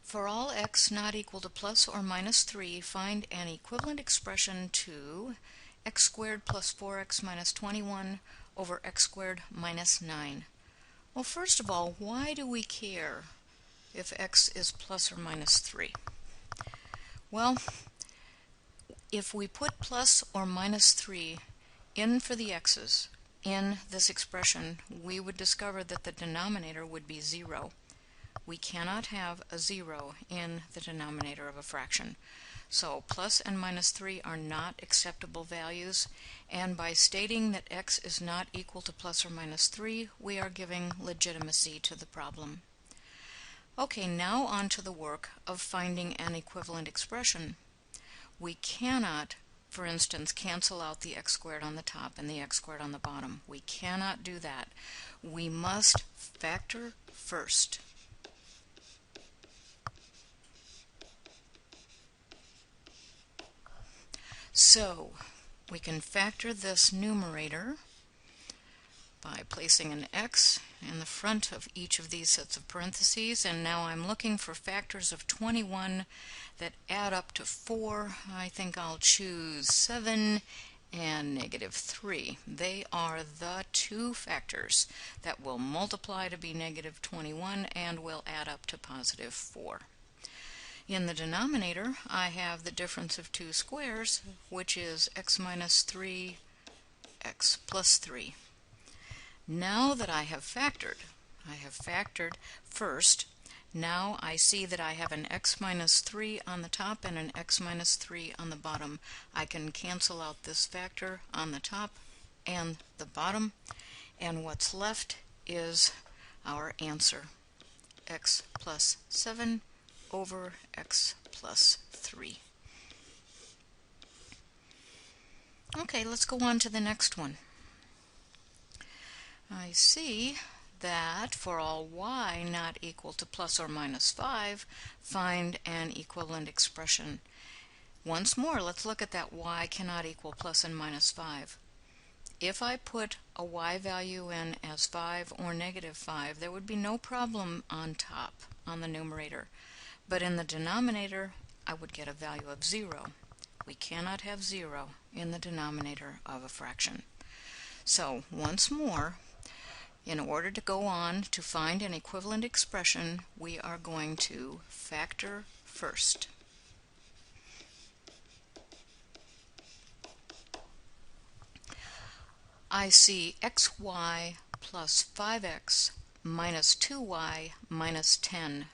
For all x not equal to plus or minus 3, find an equivalent expression to x squared plus 4x minus 21 over x squared minus 9. Well, first of all, why do we care if x is plus or minus 3? Well, if we put plus or minus 3 in for the x's in this expression, we would discover that the denominator would be 0. We cannot have a 0 in the denominator of a fraction. So plus and minus 3 are not acceptable values, and by stating that x is not equal to plus or minus 3, we are giving legitimacy to the problem. Okay, now on to the work of finding an equivalent expression. We cannot, for instance, cancel out the x squared on the top and the x squared on the bottom. We cannot do that. We must factor first. So we can factor this numerator by placing an x in the front of each of these sets of parentheses, and now I'm looking for factors of 21 that add up to 4. I think I'll choose 7 and negative 3. They are the two factors that will multiply to be negative 21 and will add up to positive 4. In the denominator, I have the difference of two squares, which is x minus 3, x plus 3. Now that I have factored first. Now I see that I have an x minus 3 on the top and an x minus 3 on the bottom. I can cancel out this factor on the top and the bottom, and what's left is our answer, x plus 7 over x plus 3. Okay, let's go on to the next one. I see that for all y not equal to plus or minus 5, find an equivalent expression. Once more, let's look at that y cannot equal plus and minus 5. If I put a y value in as 5 or negative 5, there would be no problem on top, on the numerator. But in the denominator, I would get a value of 0. We cannot have 0 in the denominator of a fraction. So, once more, in order to go on to find an equivalent expression, we are going to factor first. I see xy plus 5x minus 2y minus 10.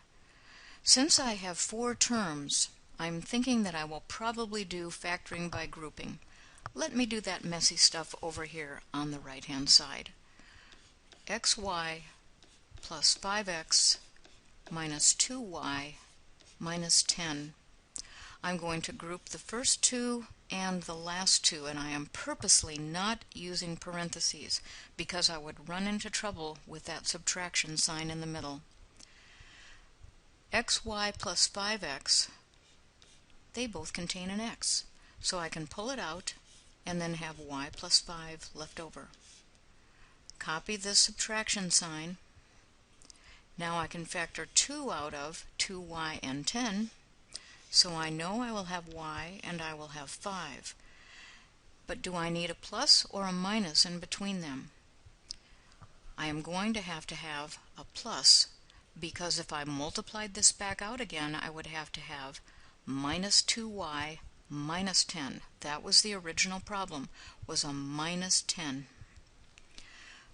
Since I have 4 terms, I'm thinking that I will probably do factoring by grouping. Let me do that messy stuff over here on the right-hand side. xy plus 5x minus 2y minus 10. I'm going to group the first two and the last two, and I am purposely not using parentheses because I would run into trouble with that subtraction sign in the middle. xy plus 5x, they both contain an x, so I can pull it out and then have y plus 5 left over. Copy this subtraction sign. Now I can factor 2 out of 2y and 10, so I know I will have y and I will have 5. But do I need a plus or a minus in between them? I am going to have a plus, because if I multiplied this back out again, I would have to have minus 2y minus 10. That was the original problem, was a minus 10.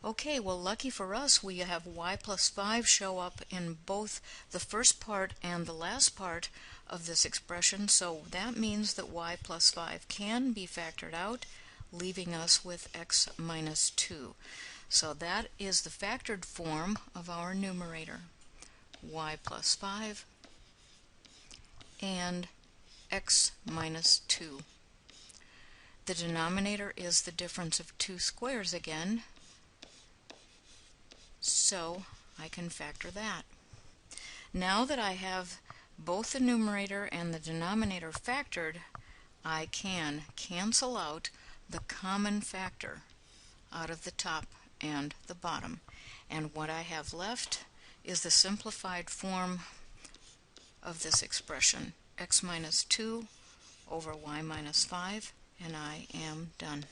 Okay, well, lucky for us, we have y plus 5 show up in both the first part and the last part of this expression, so that means that y plus 5 can be factored out, leaving us with x minus 2. So that is the factored form of our numerator, y plus 5 and x minus 2. The denominator is the difference of two squares again, so I can factor that. Now that I have both the numerator and the denominator factored, I can cancel out the common factor out of the top and the bottom, and what I have left is the simplified form of this expression, x minus 2 over y minus 5, and I am done.